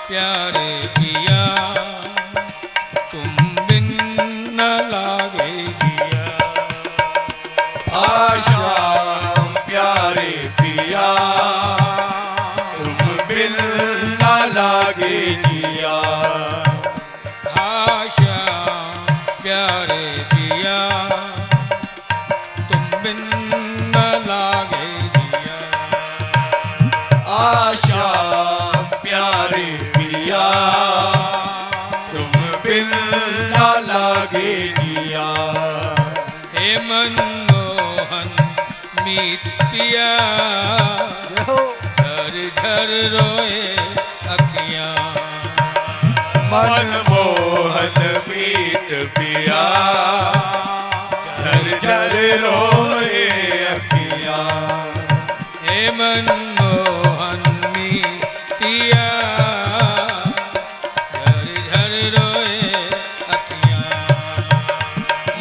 प्यारे पिया तुम बिन न लागे जिया। श्याम प्यारे पिया तुम बिन न लागे जिया। श्याम प्यारे पिया तुम बिन न लागे जिया। श्याम प्यारे पिया तुम बिन न लागे जिया। हे मनमोहन मीत पिया झर झर रोए अखियां। मनमोहन मीत पिया झर झर रोए अखियां। हे मनमोहन मीत पिया झर झर रोए अखियां।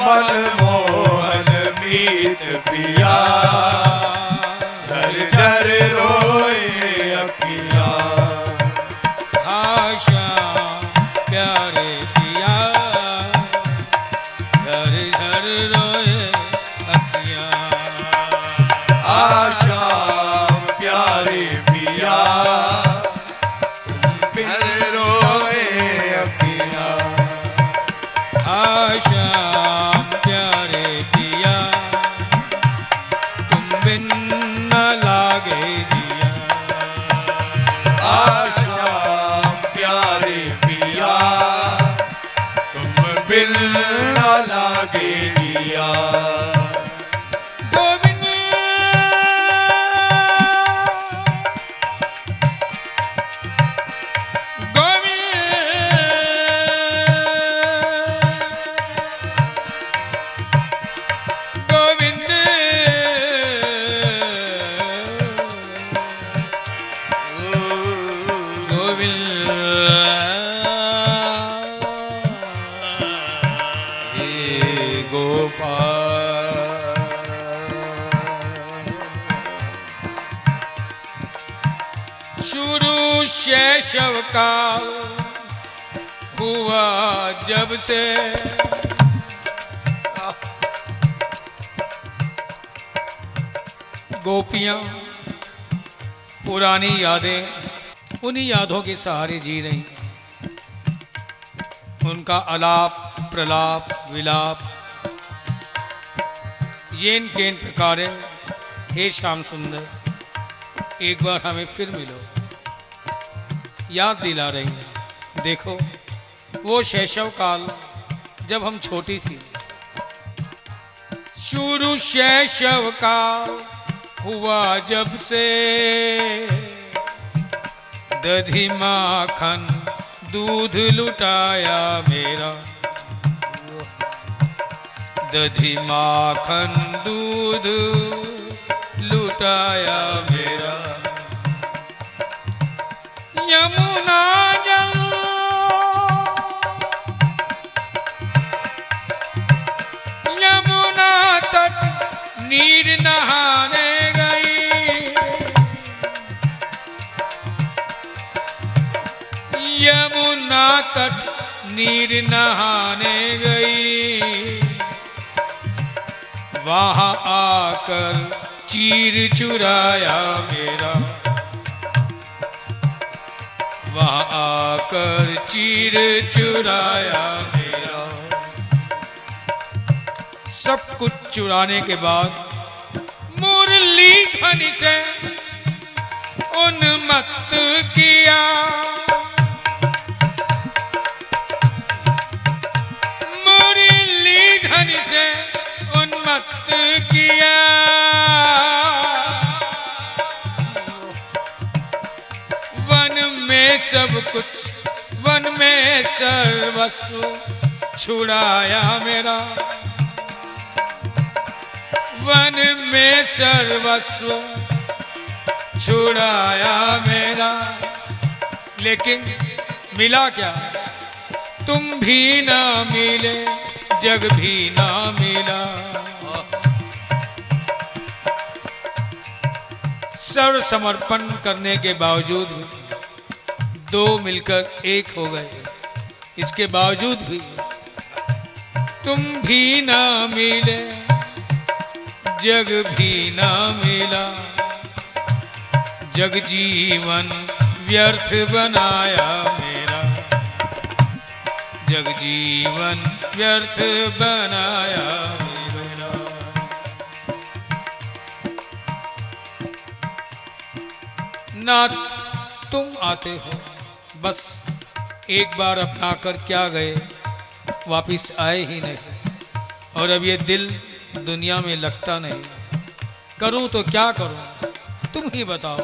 मनमोहन मीत पिया झर झर रोए अखियां। श्याम प्यारे पिया झर झर रोए अखियां। श्याम प्यारे पिया बिन रोए अखियां। श्याम प्यारे पिया तुम बिन न लागे जिया। श्याम प्यारे पिया तुम बिन न लागे जिया। गोविंद गोविंद गोविंद हे गोपाल शुरू शैशव काल हुआ जब से गोपियां पुरानी यादें उन्हीं यादों के सहारे जी रही। उनका अलाप प्रलाप विलाप येन केन प्रकार हे श्याम सुंदर एक बार हमें फिर मिलो याद दिला रही है। देखो वो शैशव काल जब हम छोटी थी। शुरू शैशव काल हुआ जब से दधी माखन दूध लुटाया मेरा। दधी माखन दूध लुटाया मेरा। यमुना जल यमुना तट नीर नहाने गई। यमुना तट नीर नहाने गई। वहां आकर चीर चुराया मेरा। वहां आकर चीर चुराया मेरा। सब कुछ चुराने के बाद मुरली ध्वनि से उन्मत्त किया। मुरली ध्वनि से उन्मत्त किया। वन में सब कुछ वन में सर्वस्व छुड़ाया मेरा। वन में सर्वस्व छुड़ाया मेरा। लेकिन मिला क्या? तुम भी ना मिले जग भी ना मिला। सर्व समर्पण करने के बावजूद दो मिलकर एक हो गए। इसके बावजूद भी तुम भी ना मिले, जग भी ना मिला, जग जीवन व्यर्थ बनाया मेरा, जग जीवन व्यर्थ बनाया मेरा। ना तुम आते हो, बस एक बार अपना कर क्या गए, वापिस आए ही नहीं। और अब ये दिल दुनिया में लगता नहीं, करूं तो क्या करूं, तुम ही बताओ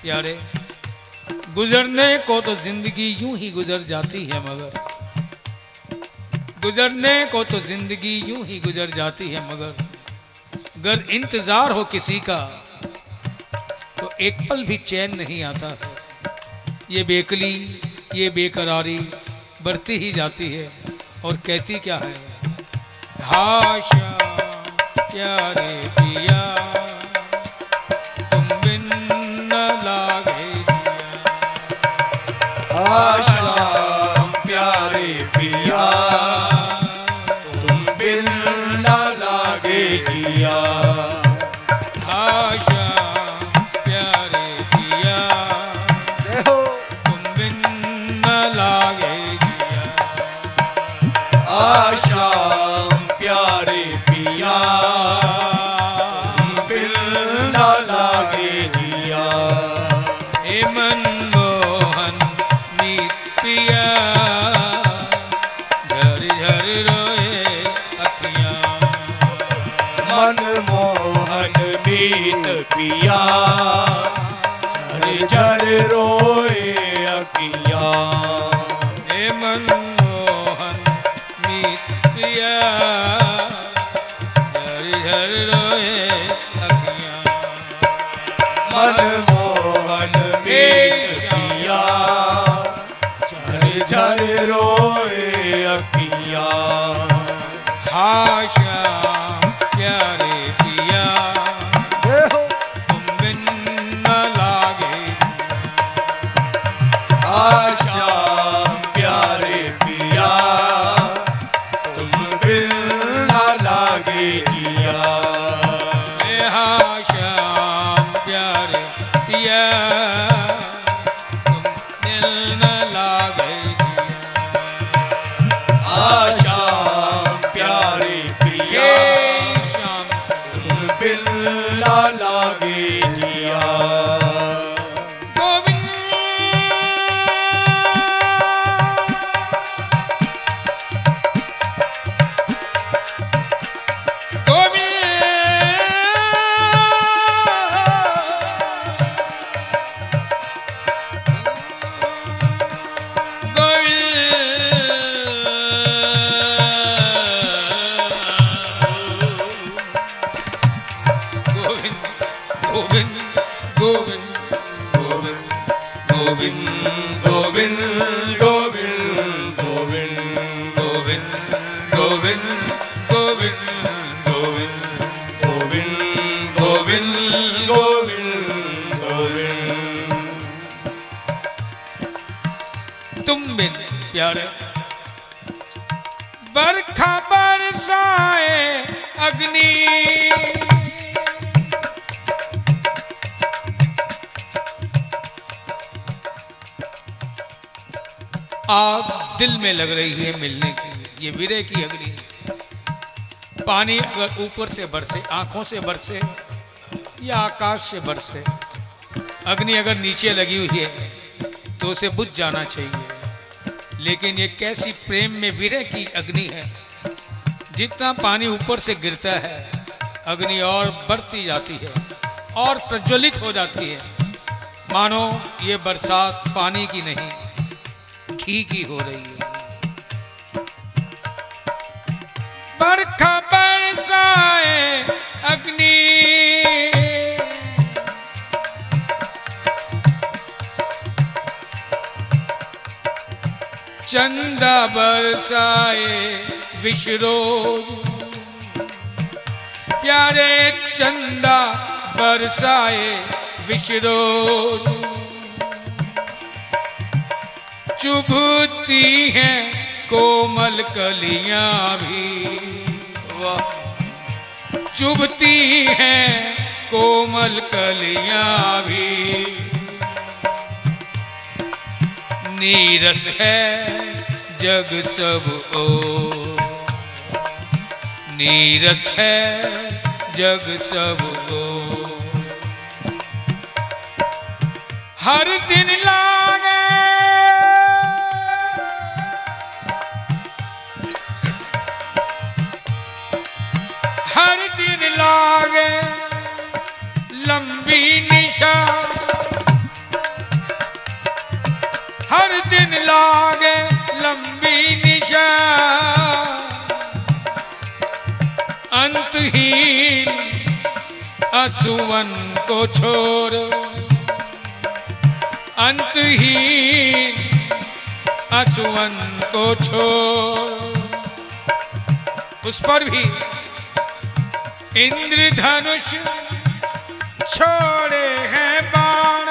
प्यारे। गुजरने को तो जिंदगी यूं ही गुजर जाती है, मगर गुजरने को तो जिंदगी यूं ही गुजर जाती है, मगर अगर इंतजार हो किसी का तो एक पल भी चैन नहीं आता है। ये बेकली, ये बेकरारी बढ़ती ही जाती है और कहती क्या है, भाषा प्यारे पिया तुम बिन न लागे जिया। आशा प्यारे पिया तुम बिन न लागे जिया। आशा प्यारे पिया तुम बिन न लागे जिया। आशा प्यारे पिया तुम बिन न लागे जिया। हे मनमोहन मीत पिया झर झर रोए अखियां। मनमोहन मीत पिया झर झर रोए अखियां। हे मनमोहन मीत पिया झर झर रोए अखियां। मनमोहन मीत पिया झर झर रोए अखियां। आशा प्यारे पिया तुम बिन न लागे। आशा प्यारे पिया तुम बिन न लागे जिया। हे आशा प्यारे पिया तुम बिन न लागे जिया। आशा प्यारे पिया हे श्याम तुम बिन न लागे जिया। गोविंद गोविंद गोविंद गोविंद गोविंद गोविंद गोविंद गोविंद गोविंद गोविंद गोविंद गोविंद गोविंद गोविंद गोविंद। तुम बिन प्यारे बरखा बरसाए अग्नि आग दिल में लग रही है मिलने के लिए, ये विरह की अग्नि। पानी अगर ऊपर से बरसे, आंखों से बरसे या आकाश से बरसे, अग्नि अगर नीचे लगी हुई है तो उसे बुझ जाना चाहिए। लेकिन ये कैसी प्रेम में विरह की अग्नि है, जितना पानी ऊपर से गिरता है अग्नि और बढ़ती जाती है और प्रज्वलित हो जाती है, मानो ये बरसात पानी की नहीं घी की हो रही है। बरखा बरसाए अग्नि चंदा बरसाए विषरोज, प्यारे चंदा बरसाए विषरोज। चुभती हैं कोमल कलियां भी, चुभती हैं कोमल कलियां भी, नीरस है जग सब ओर, नीरस है जग सब ओर। हर दिन लागे हर दिन लागे लंबी निशा, हर दिन लागे लंबी निशा, अंतहीन असुवन को छोड़ो, अंतहीन असुवन को छोड़। उस पर भी इंद्रधनुष छोड़े हैं बाण,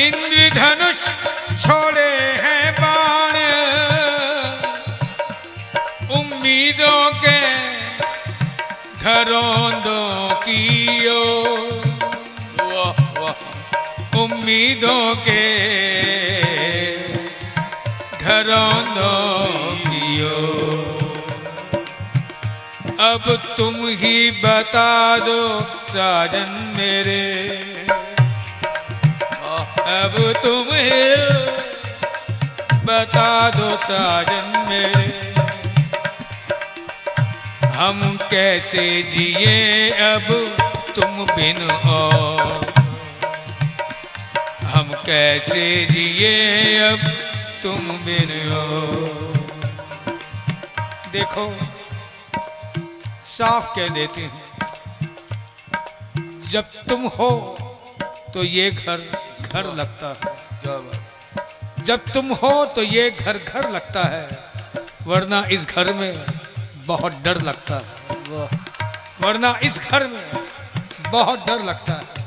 इंद्रधनुष छोड़े हैं बाण, उम्मीदों के घरौंदों की ओर, उम्मीदों के घरौंदों की ओर। अब तुम ही बता दो साजन मेरे, अब तुम ही बता दो साजन मेरे, हम कैसे जिए अब तुम बिन और, हम कैसे जिए अब तुम बिन और। देखो साफ कह देती हूं, जब तुम हो तो ये घर घर लगता है, जब तुम हो तो ये घर घर लगता है, वरना इस घर में बहुत डर लगता है, वरना इस घर में बहुत डर लगता है।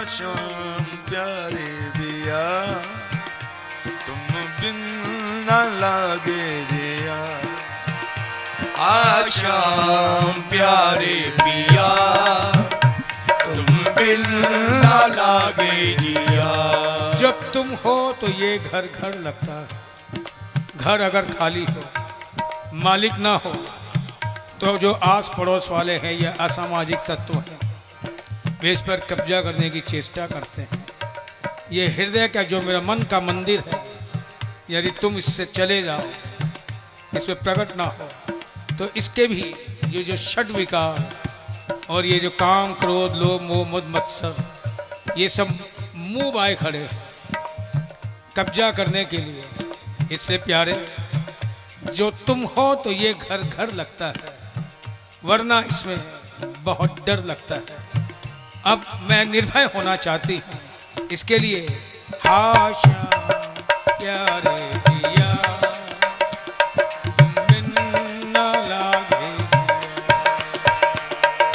शाम प्यारे दिया तुम बिन न लागे दिया, आशाम प्यारे पिया तुम बिन न लागे दिया। जब तुम हो तो ये घर घर लगता है, घर अगर खाली हो, मालिक ना हो, तो जो आस पड़ोस वाले हैं या असामाजिक तत्व हैं वे इस पर कब्जा करने की चेष्टा करते हैं। ये हृदय का जो मेरा मन का मंदिर है, यदि तुम इससे चले जाओ, इसमें प्रकट ना हो, तो इसके भी जो षड विकार और ये जो काम क्रोध लोभ मोह मद मत्सर, ये सब मुंह आए खड़े कब्जा करने के लिए। इसलिए प्यारे, जो तुम हो तो ये घर घर लगता है, वरना इसमें बहुत डर लगता है। अब मैं निर्भय होना चाहती हूँ, इसके लिए हाशा प्यारे दिया बिन न लागे,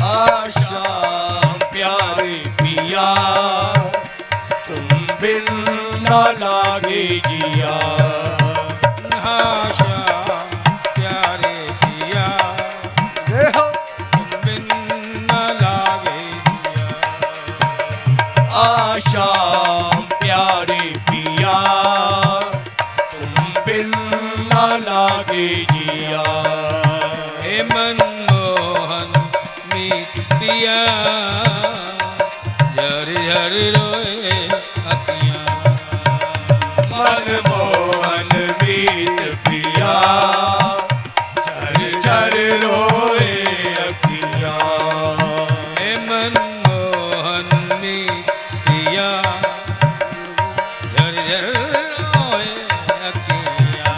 आशा प्यारे पिया तुम बिन न लागे जिया, हाशा प्यारे दिया तुम बिन न लागे जिया, आशा प्यारे पिया तुम बिन न लागे जिया। हे मनमोहन मीत पिया झर झर रोए अखियाँ, मनमोहन मीत पिया झर झर रोए अखियाँ, हे मनमोहन मीत पिया झर झर रोए अखियाँ।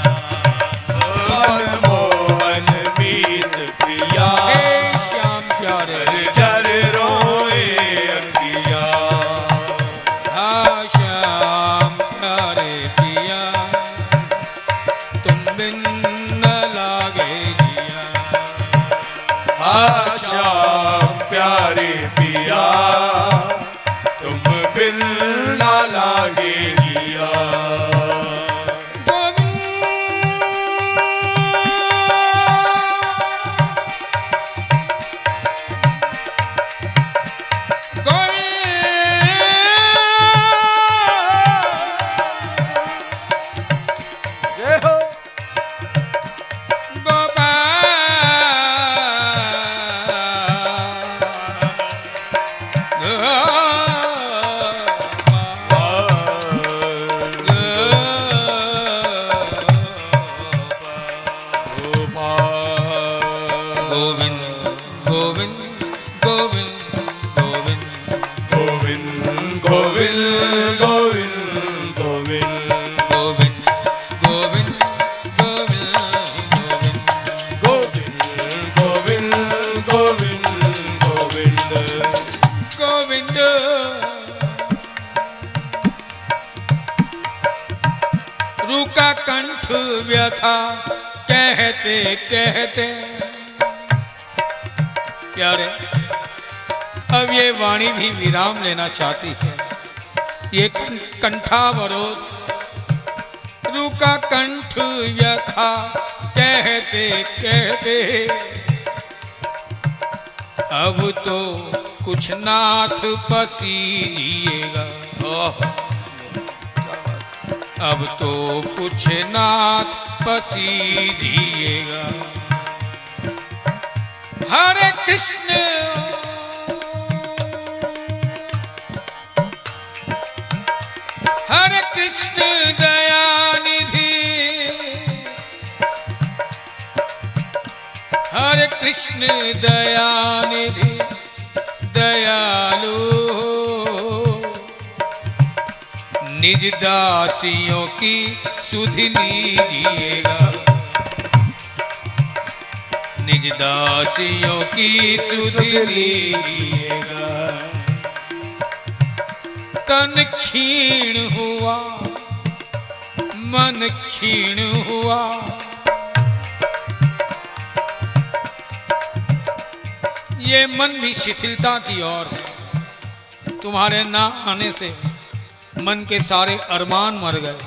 मनमोहन मीत पिया हे श्याम प्यारे झर रोए अखियाँ, हाँ श्याम प्यारे पिया तुम बिन न लागे जिया, आशा प्यारे पिया तुम बिन गोविंद गोविंद गोविंद गोविंद गोविंद गोविंद गोविंद गोविंद गोविंद गोविंद गोविंद गोविंद गोविंद गोविंद गोविंद रुका कंठ व्यथा कहते कहते। प्यारे, अब ये वाणी भी विराम लेना चाहती है। ये कंठावरोध, रुका कंठ व्यथा कहते कहते। अब तो कुछ नाथ पसीजिएगा, अब तो कुछ नाथ पसीजिएगा। हरे कृष्ण हरे कृष्ण दयानिधि, हरे कृष्ण दयानिधि दयालु, निज दासियों की सुध लीजिएगा, निज दासियों की सुध लीजिएगा। तन क्षीण हुआ मन क्षीण हुआ, ये मन भी शिथिलता की ओर है। तुम्हारे ना आने से मन के सारे अरमान मर गए,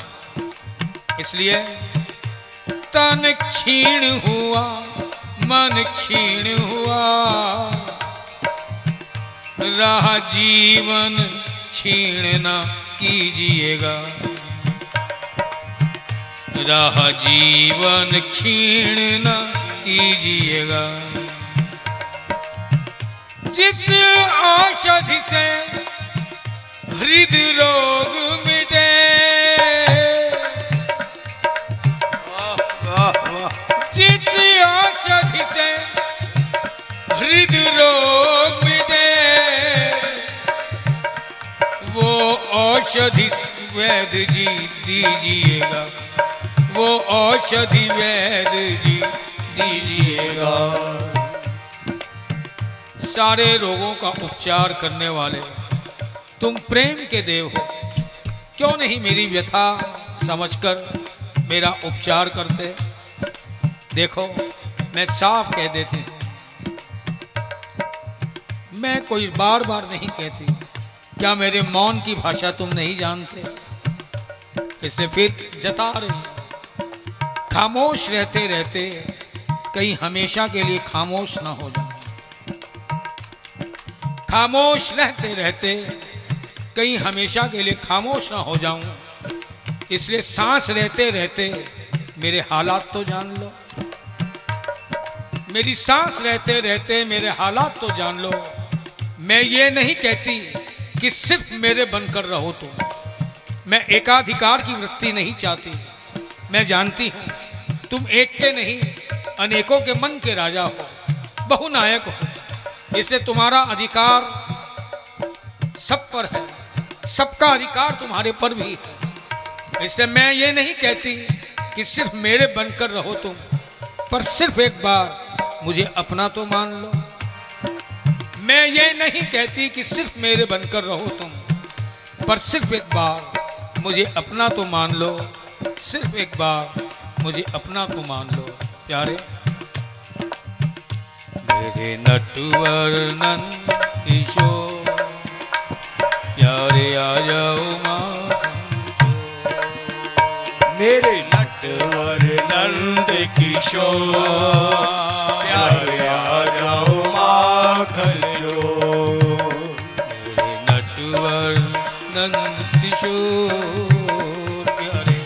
इसलिए तन क्षीण हुआ मन क्षीण हुआ, राह जीवन क्षीण न कीजिएगा, राह जीवन क्षीण न कीजिएगा। जिस औषधि से हृदय रोग मिटे, जिस औषधि से हृदय रोग मिटे, वो औषधि वैद्य जी दीजिएगा, वो औषधि वैद्य जी दीजिएगा। सारे रोगों का उपचार करने वाले तुम प्रेम के देव हो, क्यों नहीं मेरी व्यथा समझकर मेरा उपचार करते। देखो, मैं साफ कह देती हूँ, मैं कोई बार बार नहीं कहती। क्या मेरे मौन की भाषा तुम नहीं जानते? इसे फिर जता रही। खामोश रहते रहते कहीं हमेशा के लिए खामोश ना हो जाओ, खामोश रहते रहते कहीं हमेशा के लिए खामोश ना हो जाऊं। इसलिए सांस रहते रहते मेरे हालात तो जान लो, मेरी सांस रहते रहते मेरे हालात तो जान लो। मैं ये नहीं कहती कि सिर्फ मेरे बनकर रहो तुम, मैं एकाधिकार की वृत्ति नहीं चाहती। मैं जानती हूं तुम एक के नहीं अनेकों के मन के राजा हो, बहुनायक हो, इसलिए तुम्हारा अधिकार सब पर है, सबका अधिकार तुम्हारे पर भी है। इसलिए मैं ये नहीं कहती कि सिर्फ मेरे बनकर रहो तुम, पर सिर्फ एक बार मुझे अपना तो मान लो। मैं ये नहीं कहती कि सिर्फ मेरे बनकर रहो तुम, पर सिर्फ एक बार मुझे अपना तो मान लो, सिर्फ एक बार मुझे अपना तो मान लो। प्यारे मेरे नटवर नंद किशोर, प्यारे आ जाओ माँ, मेरे नटवर नंद किशोर, प्यारे आ जाओ माखन चोर। मेरे नटवर नंद किशोर, प्यारे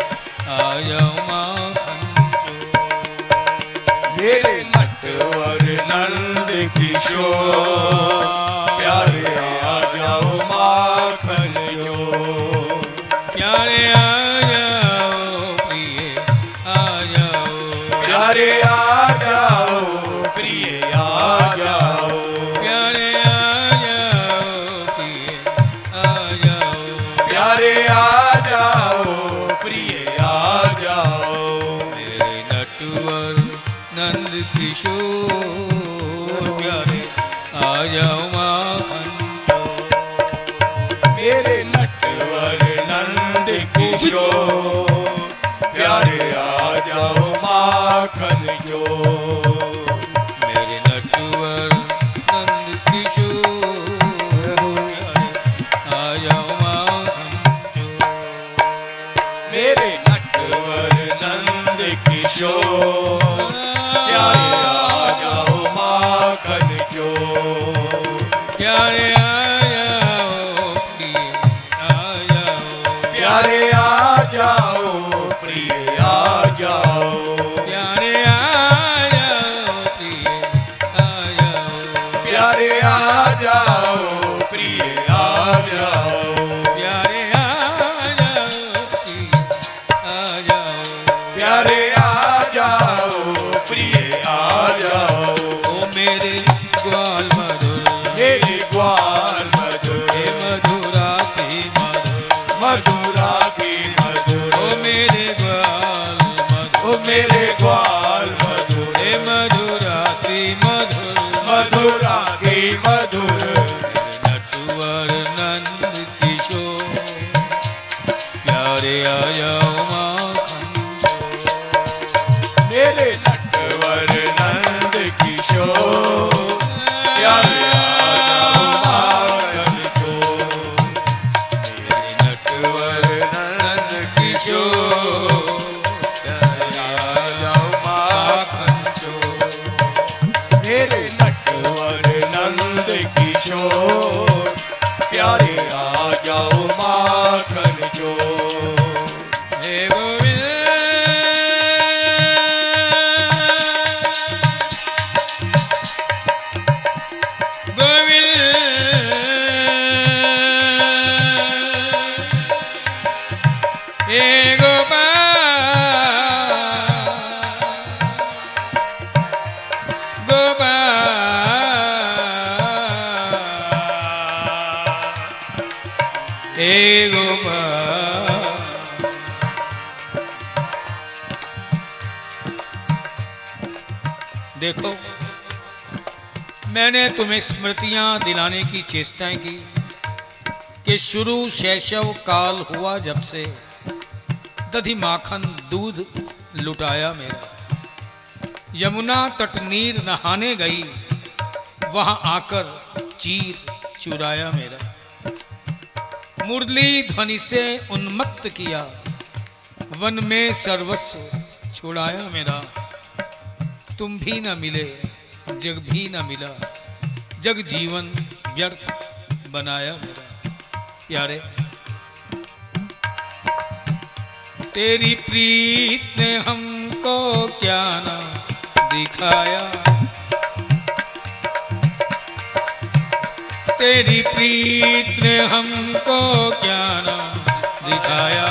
आ जाओ माखन चोर। मेरे नटवर नंद किशोर, प्यारे आ जाओ चोर। मेरे नटवर नंद किशोर आ जाओ माखन चोर। मेरे नटवर नंद किशोर प्यारे आ जाओ माखन चोर। प्यारे आ जाओ प्रिय आ जाओ। प्यारे आ जाओ प्रिय आ जाओ। प्यारे आ जाओ प्रिय आ जाओ। प्यारे आ जाओ प्रिय आ जाओ। प्यारे आ जाओ प्रिय आ जाओ। प्यारे आ जाओ प्रिय आ जाओ। ओ मेरे ग्वाल मधुर मेरे ग्वाल मधुर हे मधुरा की मधुर। मधुरा की मधुर। ओ मेरे ग्वाल मधुर ओ मेरे ग्वाल मधुर हे मधुरा की मधुर। मधुरा की मधुर। नटवर नंद किशोर प्यारे आ जाओ माखन। मेरे नटवर नंद किशोर प्यारे आ जाओ माखन चोर। मेरे नटवर नंद किशोर प्यारे आ जाओ माखन चोर। मेरे नटवर नंद किशोर प्यारे आ जाओ माखन चोर। हे गोविंद गोविंद हे गोपाल गोपाल हे गोपाल। देखो मैंने तुम्हें स्मृतियां दिलाने की चेष्टाएं की कि शुरू शैशव काल हुआ जब से दधि माखन दूध लुटाया मेरा। यमुना तट नीर नहाने गई वहां आकर चीर चुराया मेरा। मुरली ध्वनि से उन्मत्त किया वन में सर्वस्व छुड़ाया मेरा। तुम भी न मिले जग भी न मिला जग जीवन व्यर्थ बनाया मेरा। प्यारे तेरी प्रीत ने हमको क्या ना दिखाया। तेरी प्रीत ने हमको क्या ना दिखाया।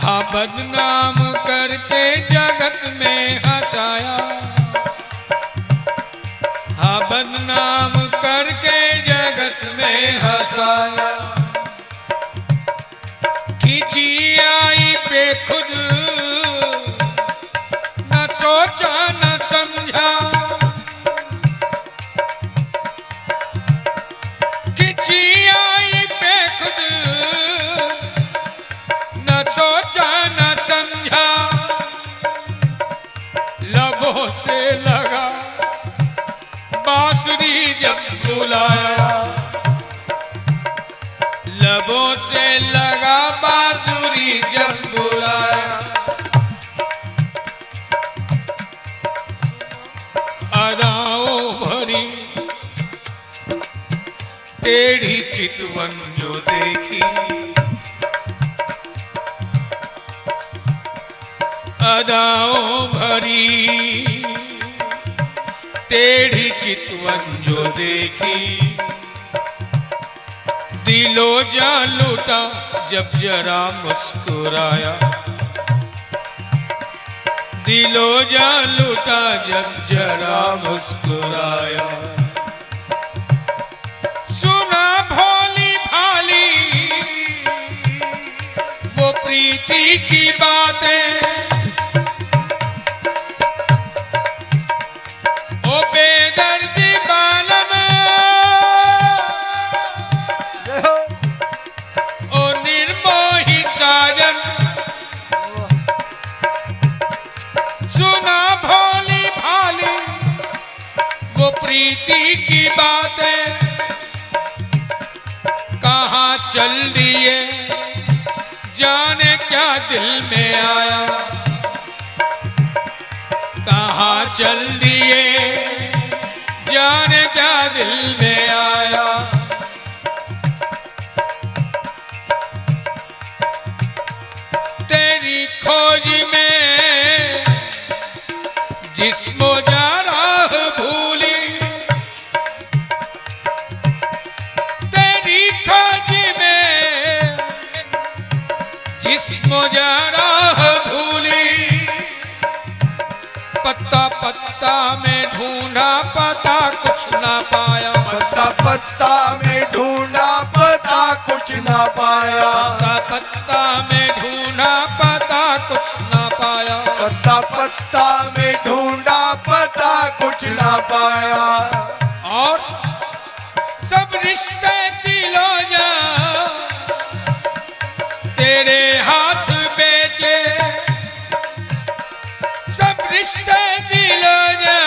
हाँ बदनाम करके जगत में हंसाया। हाँ बदनाम करके जगत में हंसाया। खींची आई बेखुद न सोचा न समझा। खींची आई बेखुद न सोचा न समझा। लबों से लगा बांसुरी जब बुलाया। लबों से लगा बांसुरी जब बुलाया। अदाओं भरी टेढ़ी चितवन जो देखी। अदाओं भरी टेढ़ी चितवन जो देखी। दिलो जा लूटा जब जरा मुस्कुराया। दिलो जा लूटा जब जरा मुस्कुराया। सुना भोली भाली वो प्रीति की बातें। ओ बेदर्दी बालम ओ निर्मोही साजन। की बातें कहाँ चल दिए, जाने क्या दिल में आया, कहाँ चल दिए, जाने क्या दिल में आया। तेरी खोज में जिस्मो जा राह भूली, तेरी खोज में जिस्मो जा राह भूली। पत्ता पत्ता में ढूंढा पता कुछ ना पाया, पत्ता पत्ता में ढूंढा पता कुछ ना पाया, पत्ता पत्ता में ढूंढा पता कुछ ना पाया, पत्ता पत्ता में ढूंढा पता कुछ ना पाया। और सब रिश्ते दिलो जा तेरे हाथ बेचे, सब रिश्ते दिलो जा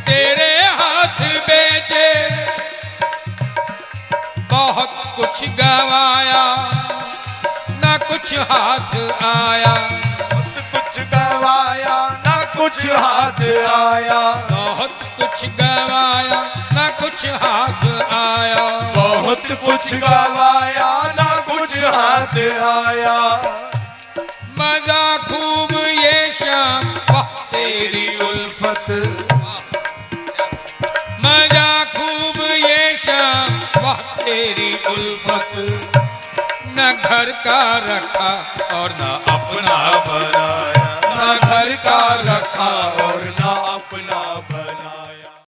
तेरे हाथ बेचे। बहुत कुछ गवाया ना कुछ हाथ आया, कुछ गवाया ना कुछ हाथ आया, बहुत कुछ गवाया ना कुछ हाथ आया, बहुत कुछ गवाया ना कुछ हाथ आया। मजा खूब ये शाम वाह तेरी उल्फत, मजा खूब ये शाम वाह तेरी उल्फत। न घर का रखा और न अपना बनाया, ना घर का रखा और ना अपना